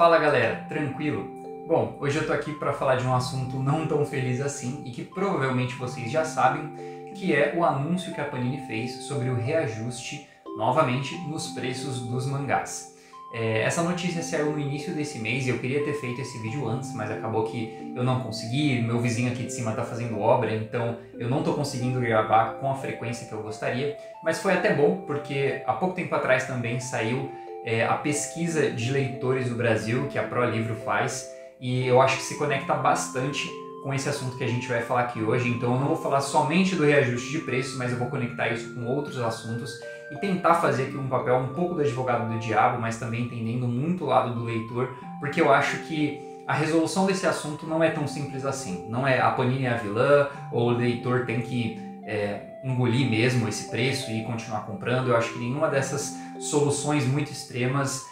Fala galera, tranquilo? Bom, hoje eu tô aqui para falar de um assunto não tão feliz assim e que provavelmente vocês já sabem, que é o anúncio que a Panini fez sobre o reajuste, novamente, nos preços dos mangás. Essa notícia saiu no início desse mês e eu queria ter feito esse vídeo antes, mas acabou que eu não consegui, meu vizinho aqui de cima tá fazendo obra, então eu não tô conseguindo gravar com a frequência que eu gostaria, mas foi até bom, porque há pouco tempo atrás também saiu a pesquisa de leitores do Brasil, que a ProLivro faz, e eu acho que se conecta bastante com esse assunto que a gente vai falar aqui hoje, então eu não vou falar somente do reajuste de preço, mas eu vou conectar isso com outros assuntos e tentar fazer aqui um papel um pouco do advogado do diabo, mas também entendendo muito o lado do leitor, porque eu acho que a resolução desse assunto não é tão simples assim. Não é a Panini é a vilã, ou o leitor tem que engolir mesmo esse preço e continuar comprando. Eu acho que nenhuma dessas soluções muito extremas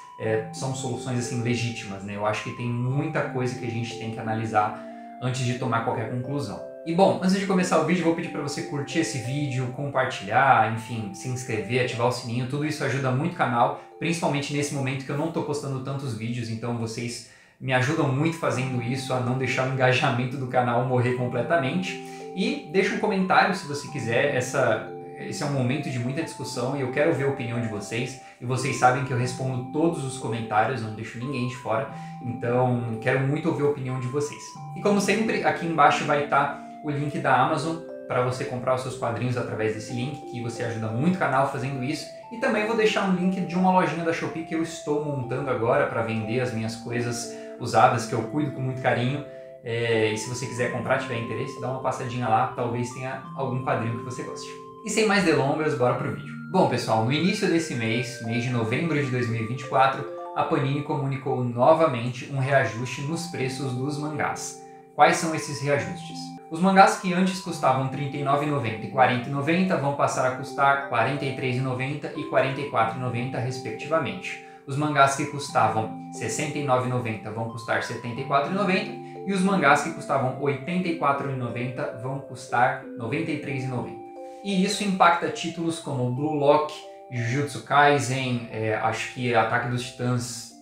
são soluções assim legítimas, né? Eu acho que tem muita coisa que a gente tem que analisar antes de tomar qualquer conclusão. E bom, antes de começar o vídeo, vou pedir para você curtir esse vídeo, compartilhar, enfim, se inscrever, ativar o sininho, tudo isso ajuda muito o canal, principalmente nesse momento que eu não estou postando tantos vídeos, então vocês me ajudam muito fazendo isso, a não deixar o engajamento do canal morrer completamente. E deixa um comentário se você quiser, esse é um momento de muita discussão e eu quero ver a opinião de vocês, e vocês sabem que eu respondo todos os comentários, não deixo ninguém de fora, então quero muito ouvir a opinião de vocês. E como sempre, aqui embaixo vai estar o link da Amazon para você comprar os seus quadrinhos através desse link, que você ajuda muito o canal fazendo isso. E também vou deixar um link de uma lojinha da Shopee que eu estou montando agora para vender as minhas coisas usadas, que eu cuido com muito carinho. E se você quiser comprar, tiver interesse, dá uma passadinha lá, talvez tenha algum quadrinho que você goste. E sem mais delongas, bora pro vídeo. Bom pessoal, no início desse mês de novembro de 2024, a Panini comunicou novamente um reajuste nos preços dos mangás. Quais são esses reajustes? Os mangás que antes custavam R$ 39,90 e R$ 40,90 vão passar a custar R$ 43,90 e R$ 44,90 respectivamente. Os mangás que custavam R$ 69,90 vão custar R$ 74,90 e os mangás que custavam R$ 84,90 vão custar R$ 93,90. E isso impacta títulos como Blue Lock, Jujutsu Kaisen, acho que Ataque dos Titãs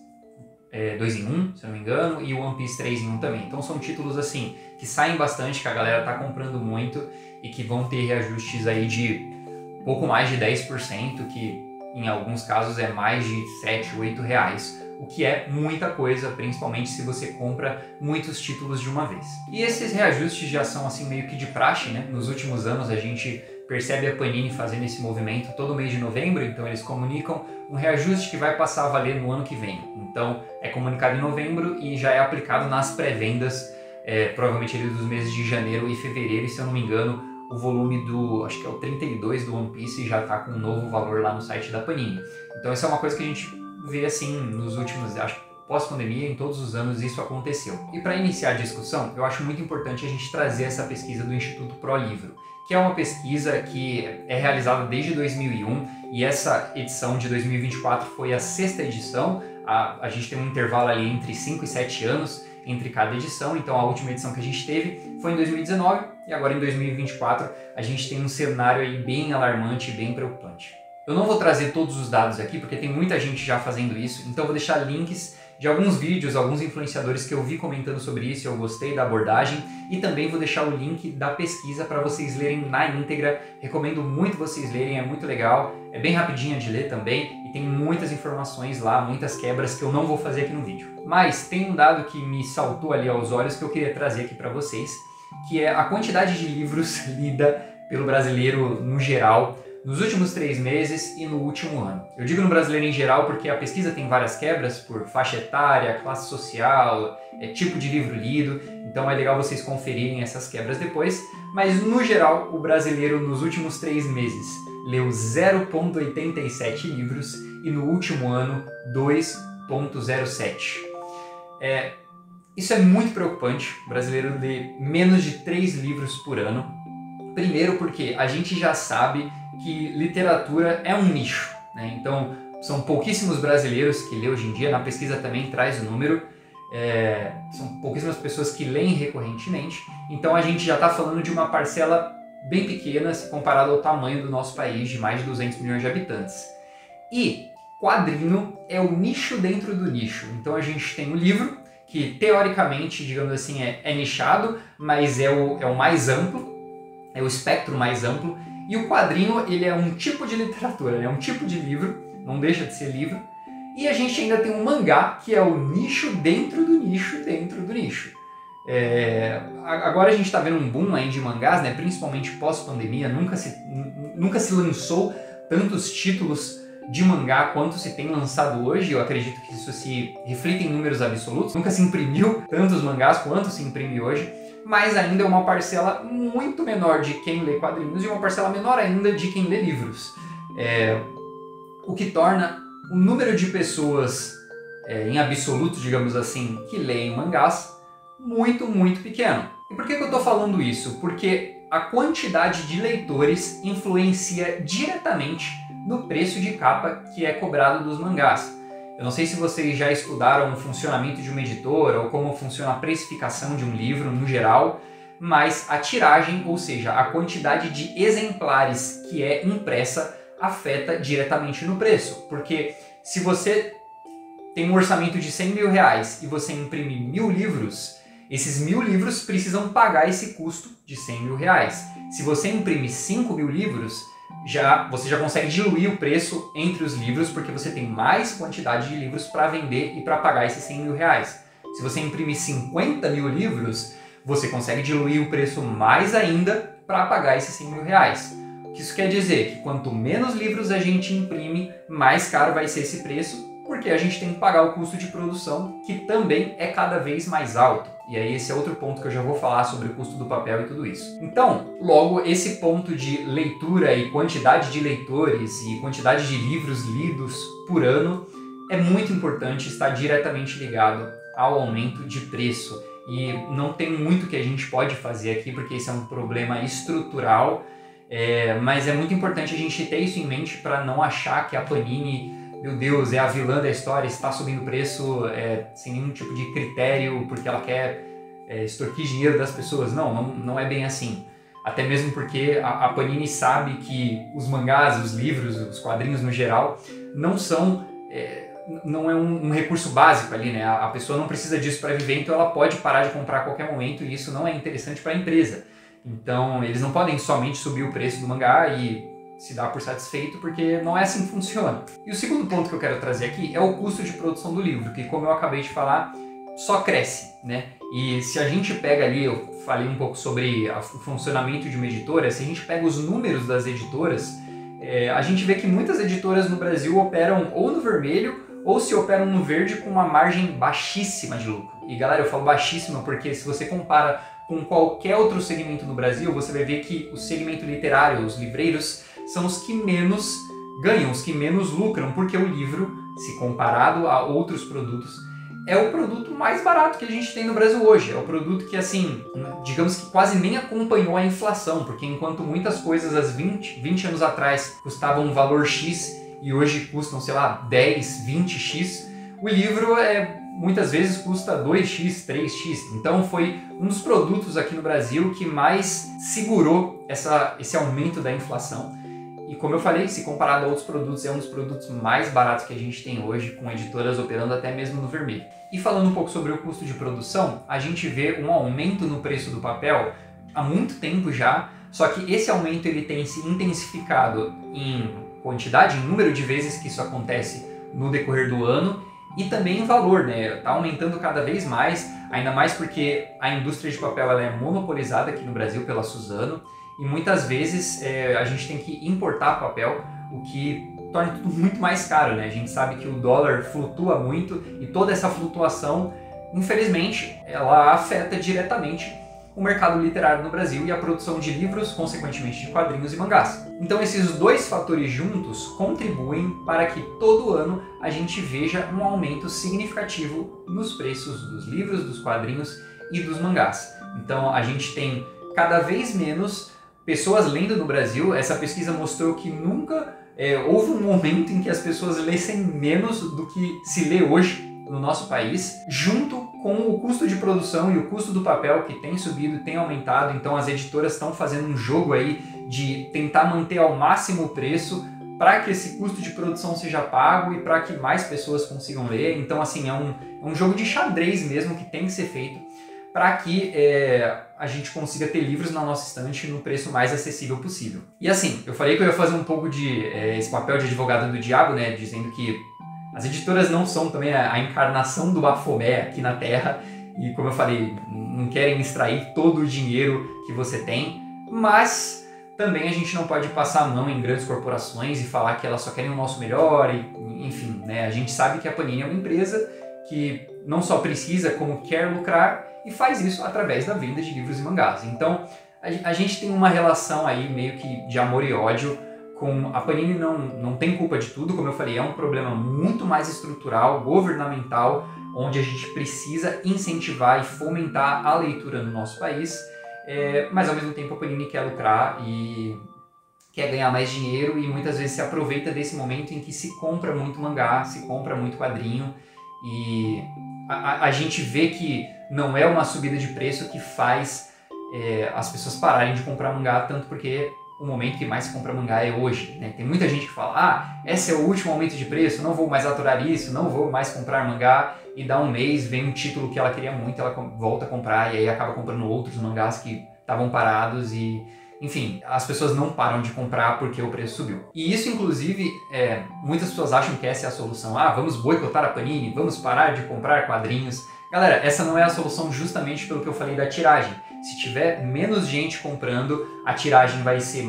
2 em 1, se eu não me engano, e One Piece 3 em 1 também. Então são títulos assim que saem bastante, que a galera tá comprando muito e que vão ter reajustes aí de pouco mais de 10%, que em alguns casos é mais de 7, 8 reais, o que é muita coisa, principalmente se você compra muitos títulos de uma vez. E esses reajustes já são assim meio que de praxe, né? Nos últimos anos a gente percebe a Panini fazendo esse movimento todo mês de novembro, então eles comunicam um reajuste que vai passar a valer no ano que vem. Então é comunicado em novembro e já é aplicado nas pré-vendas, provavelmente ali dos meses de janeiro e fevereiro, e se eu não me engano, o volume acho que é o 32 do One Piece já está com um novo valor lá no site da Panini. Então essa é uma coisa que a gente vê assim nos últimos, acho que pós-pandemia, em todos os anos isso aconteceu. E para iniciar a discussão, eu acho muito importante a gente trazer essa pesquisa do Instituto ProLivro, que é uma pesquisa que é realizada desde 2001 e essa edição de 2024 foi a 6ª edição. A gente tem um intervalo ali entre 5 e 7 anos entre cada edição, então a última edição que a gente teve foi em 2019 e agora em 2024 a gente tem um cenário aí bem alarmante e bem preocupante. Eu não vou trazer todos os dados aqui porque tem muita gente já fazendo isso, então eu vou deixar links de alguns vídeos, alguns influenciadores que eu vi comentando sobre isso, eu gostei da abordagem, e também vou deixar o link da pesquisa para vocês lerem na íntegra. Recomendo muito vocês lerem, é muito legal, é bem rapidinha de ler também e tem muitas informações lá, muitas quebras que eu não vou fazer aqui no vídeo. Mas tem um dado que me saltou ali aos olhos que eu queria trazer aqui para vocês, que é a quantidade de livros lida pelo brasileiro no geral, nos últimos 3 meses e no último ano. Eu digo no brasileiro em geral porque a pesquisa tem várias quebras por faixa etária, classe social, tipo de livro lido, então é legal vocês conferirem essas quebras depois, mas no geral o brasileiro nos últimos 3 meses leu 0,87 livros e no último ano 2,07. Isso é muito preocupante, o brasileiro lê menos de 3 livros por ano. Primeiro porque a gente já sabe que literatura é um nicho, né? Então são pouquíssimos brasileiros que lê hoje em dia, na pesquisa também traz o número, são pouquíssimas pessoas que leem recorrentemente, então a gente já está falando de uma parcela bem pequena se comparado ao tamanho do nosso país de mais de 200 milhões de habitantes. E quadrinho é o nicho dentro do nicho. Então a gente tem o livro, que teoricamente, digamos assim, é nichado, mas é o mais amplo, é o espectro mais amplo. E o quadrinho, ele é um tipo de literatura, é um tipo de livro, não deixa de ser livro. E a gente ainda tem um mangá, que é o nicho dentro do nicho dentro do nicho. Agora a gente está vendo um boom aí de mangás, né? Principalmente pós-pandemia, nunca se lançou tantos títulos de mangá quanto se tem lançado hoje. Eu acredito que isso se reflete em números absolutos. Nunca se imprimiu tantos mangás quanto se imprime hoje, mas ainda é uma parcela muito menor de quem lê quadrinhos e uma parcela menor ainda de quem lê livros. O que torna o número de pessoas em absoluto, digamos assim, que leem mangás muito, muito pequeno. E por que eu estou falando isso? Porque a quantidade de leitores influencia diretamente no preço de capa que é cobrado dos mangás. Eu não sei se vocês já estudaram o funcionamento de uma editora ou como funciona a precificação de um livro no geral, mas a tiragem, ou seja, a quantidade de exemplares que é impressa, afeta diretamente no preço. Porque se você tem um orçamento de 100 mil reais e você imprime 1000 livros, esses 1000 livros precisam pagar esse custo de 100 mil reais. Se você imprime 5 mil livros, você já consegue diluir o preço entre os livros, porque você tem mais quantidade de livros para vender e para pagar esses 100 mil reais. Se você imprime 50 mil livros, você consegue diluir o preço mais ainda para pagar esses 100 mil reais. O que isso quer dizer? Que quanto menos livros a gente imprime, mais caro vai ser esse preço, porque a gente tem que pagar o custo de produção, que também é cada vez mais alto. E aí esse é outro ponto que eu já vou falar sobre o custo do papel e tudo isso. Então, logo, esse ponto de leitura e quantidade de leitores e quantidade de livros lidos por ano é muito importante, está diretamente ligado ao aumento de preço. E não tem muito que a gente pode fazer aqui, porque esse é um problema estrutural, mas é muito importante a gente ter isso em mente para não achar que a Panini, meu Deus, é a vilã da história, está subindo o preço sem nenhum tipo de critério, porque ela quer extorquir dinheiro das pessoas. Não é bem assim. Até mesmo porque a Panini sabe que os mangás, os livros, os quadrinhos no geral, não é um recurso básico ali, né? A pessoa não precisa disso para viver, então ela pode parar de comprar a qualquer momento e isso não é interessante para a empresa. Então eles não podem somente subir o preço do mangá e se dar por satisfeito, porque não é assim que funciona. E o segundo ponto que eu quero trazer aqui é o custo de produção do livro, que, como eu acabei de falar, só cresce, né? E se a gente pega ali, eu falei um pouco sobre o funcionamento de uma editora, se a gente pega os números das editoras, a gente vê que muitas editoras no Brasil operam ou no vermelho ou se operam no verde com uma margem baixíssima de lucro. E galera, eu falo baixíssima porque se você compara com qualquer outro segmento no Brasil, você vai ver que o segmento literário, os livreiros, são os que menos ganham, os que menos lucram, porque o livro, se comparado a outros produtos, é o produto mais barato que a gente tem no Brasil hoje. É o produto que, assim, digamos que quase nem acompanhou a inflação, porque enquanto muitas coisas há 20 anos atrás custavam um valor X e hoje custam, sei lá, 10, 20x, o livro muitas vezes custa 2x, 3x. Então foi um dos produtos aqui no Brasil que mais segurou esse aumento da inflação. E como eu falei, se comparado a outros produtos, é um dos produtos mais baratos que a gente tem hoje, com editoras operando até mesmo no vermelho. E falando um pouco sobre o custo de produção, a gente vê um aumento no preço do papel há muito tempo já, só que esse aumento ele tem se intensificado em quantidade, em número de vezes que isso acontece no decorrer do ano, e também em valor, né? Tá aumentando cada vez mais, ainda mais porque a indústria de papel ela é monopolizada aqui no Brasil pela Suzano, e muitas vezes a gente tem que importar papel, o que torna tudo muito mais caro, né? A gente sabe que o dólar flutua muito e toda essa flutuação, infelizmente, ela afeta diretamente o mercado literário no Brasil e a produção de livros, consequentemente de quadrinhos e mangás. Então esses dois fatores juntos contribuem para que todo ano a gente veja um aumento significativo nos preços dos livros, dos quadrinhos e dos mangás. Então a gente tem cada vez menos pessoas lendo no Brasil. Essa pesquisa mostrou que nunca houve um momento em que as pessoas lessem menos do que se lê hoje no nosso país, junto com o custo de produção e o custo do papel que tem subido, tem aumentado. Então as editoras estão fazendo um jogo aí de tentar manter ao máximo o preço para que esse custo de produção seja pago e para que mais pessoas consigam ler. Então, assim, é um jogo de xadrez mesmo que tem que ser feito para que a gente consiga ter livros na nossa estante no preço mais acessível possível. E assim, eu falei que eu ia fazer um pouco de esse papel de advogado do diabo, né, dizendo que as editoras não são também a encarnação do Bafomé aqui na Terra e, como eu falei, não querem extrair todo o dinheiro que você tem, mas também a gente não pode passar a mão em grandes corporações e falar que elas só querem o nosso melhor, e, enfim, né, a gente sabe que a Panini é uma empresa que não só precisa, como quer lucrar, e faz isso através da venda de livros e mangás. Então, a gente tem uma relação aí meio que de amor e ódio com a Panini. Não tem culpa de tudo, como eu falei, é um problema muito mais estrutural, governamental, onde a gente precisa incentivar e fomentar a leitura no nosso país, mas ao mesmo tempo a Panini quer lucrar e quer ganhar mais dinheiro e muitas vezes se aproveita desse momento em que se compra muito mangá, se compra muito quadrinho, e a gente vê que não é uma subida de preço que faz as pessoas pararem de comprar mangá, tanto porque o momento que mais se compra mangá é hoje, né? Tem muita gente que fala, esse é o último aumento de preço, não vou mais aturar isso, não vou mais comprar mangá, e dá um mês, vem um título que ela queria muito, ela volta a comprar, e aí acaba comprando outros mangás que estavam parados, e enfim, as pessoas não param de comprar porque o preço subiu. E isso, inclusive, muitas pessoas acham que essa é a solução. Vamos boicotar a Panini, vamos parar de comprar quadrinhos. Galera, essa não é a solução, justamente pelo que eu falei da tiragem. Se tiver menos gente comprando, a tiragem vai ser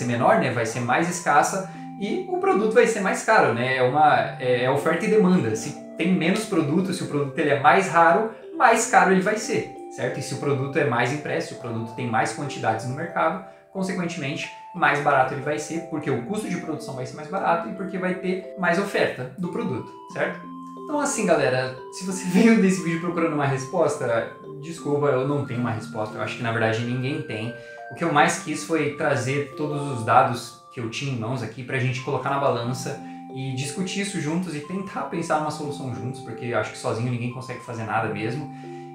menor, né? Vai ser mais escassa e o produto vai ser mais caro, né? É oferta e demanda. Se tem menos produto, se o produto ele é mais raro, mais caro ele vai ser, certo? E se o produto é mais impresso, se o produto tem mais quantidades no mercado, consequentemente, mais barato ele vai ser, porque o custo de produção vai ser mais barato e porque vai ter mais oferta do produto, certo? Então assim, galera, se você veio desse vídeo procurando uma resposta, desculpa, eu não tenho uma resposta, eu acho que na verdade ninguém tem. O que eu mais quis foi trazer todos os dados que eu tinha em mãos aqui pra gente colocar na balança e discutir isso juntos e tentar pensar numa solução juntos, porque eu acho que sozinho ninguém consegue fazer nada mesmo.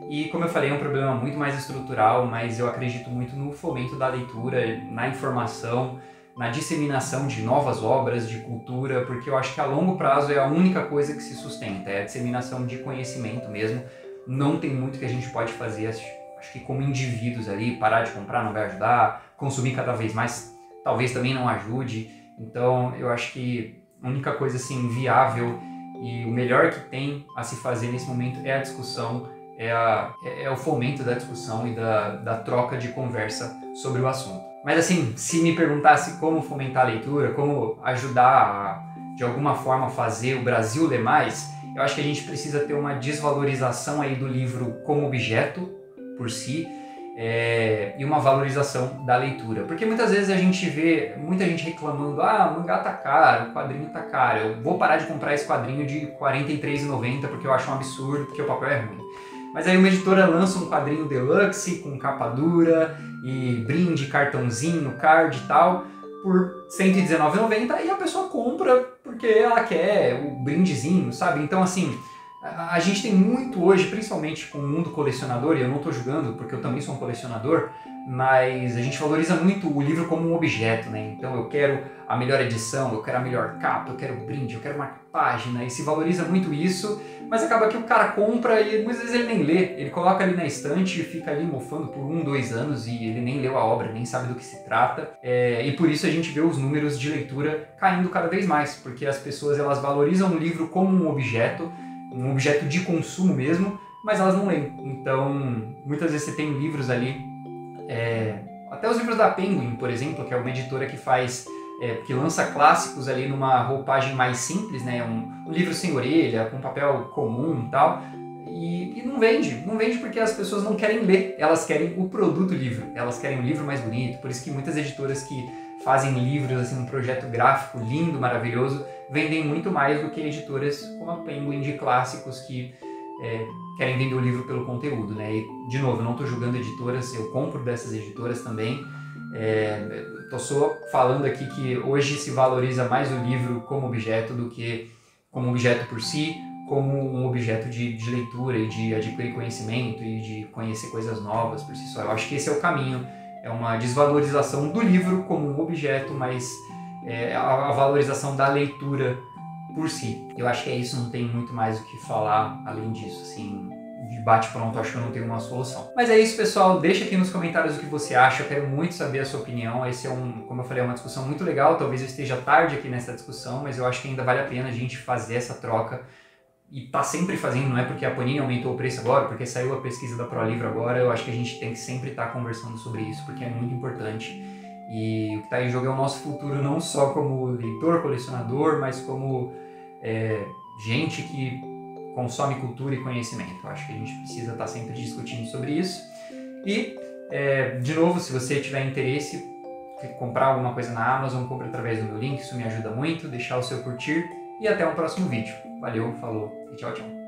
E como eu falei, é um problema muito mais estrutural, mas eu acredito muito no fomento da leitura, na informação, na disseminação de novas obras, de cultura, porque eu acho que a longo prazo é a única coisa que se sustenta, é a disseminação de conhecimento mesmo. Não tem muito que a gente pode fazer, acho que como indivíduos ali, parar de comprar não vai ajudar, consumir cada vez mais talvez também não ajude. Então eu acho que a única coisa assim viável e o melhor que tem a se fazer nesse momento é a discussão, é o fomento da discussão e da troca de conversa sobre o assunto. Mas assim, se me perguntasse como fomentar a leitura, como ajudar a, de alguma forma, fazer o Brasil ler mais, eu acho que a gente precisa ter uma desvalorização aí do livro como objeto por si, e uma valorização da leitura. Porque muitas vezes a gente vê muita gente reclamando, o mangá tá caro, o quadrinho tá caro, eu vou parar de comprar esse quadrinho de R$ 43,90 porque eu acho um absurdo, porque o papel é ruim. Mas aí uma editora lança um quadrinho deluxe com capa dura e brinde, cartãozinho, card e tal, por R$ 119,90 e a pessoa compra porque ela quer o brindezinho, sabe? Então assim, a gente tem muito hoje, principalmente com o mundo colecionador, e eu não estou julgando porque eu também sou um colecionador, mas a gente valoriza muito o livro como um objeto, né? Então eu quero a melhor edição, eu quero a melhor capa, eu quero o brinde, eu quero uma página, e se valoriza muito isso, mas acaba que o cara compra e muitas vezes ele nem lê, ele coloca ali na estante e fica ali mofando por 1, 2 anos e ele nem leu a obra, nem sabe do que se trata, e por isso a gente vê os números de leitura caindo cada vez mais, porque as pessoas elas valorizam o livro como um objeto de consumo mesmo, mas elas não leem. Então, muitas vezes você tem livros ali, até os livros da Penguin, por exemplo, que é uma editora que que lança clássicos ali numa roupagem mais simples, né? Um livro sem orelha, com papel comum e tal, e não vende porque as pessoas não querem ler, elas querem o produto livro, elas querem um livro mais bonito, por isso que muitas editoras que fazem livros, assim, um projeto gráfico lindo, maravilhoso, vendem muito mais do que editoras como a Penguin de clássicos que querem vender o livro pelo conteúdo, né? E, de novo, eu não estou julgando editoras, eu compro dessas editoras também. Estou só falando aqui que hoje se valoriza mais o livro como objeto do que como objeto por si, como um objeto de leitura e de adquirir conhecimento e de conhecer coisas novas por si só. Eu acho que esse é o caminho, é uma desvalorização do livro como um objeto, mas a valorização da leitura por si. Eu acho que é isso, não tem muito mais o que falar além disso, assim, de bate-pronto, acho que eu não tenho uma solução. Mas é isso, pessoal, deixa aqui nos comentários o que você acha, eu quero muito saber a sua opinião. Esse é como eu falei, é uma discussão muito legal, talvez eu esteja tarde aqui nessa discussão, mas eu acho que ainda vale a pena a gente fazer essa troca e tá sempre fazendo, não é porque a Panini aumentou o preço agora, porque saiu a pesquisa da ProLivro agora, eu acho que a gente tem que sempre estar conversando sobre isso, porque é muito importante. E o que está em jogo é o nosso futuro, não só como leitor, colecionador, mas como gente que consome cultura e conhecimento. Eu acho que a gente precisa estar sempre discutindo sobre isso. E, de novo, se você tiver interesse em comprar alguma coisa na Amazon, compre através do meu link, isso me ajuda muito, deixar o seu curtir e até um próximo vídeo. Valeu, falou e tchau, tchau.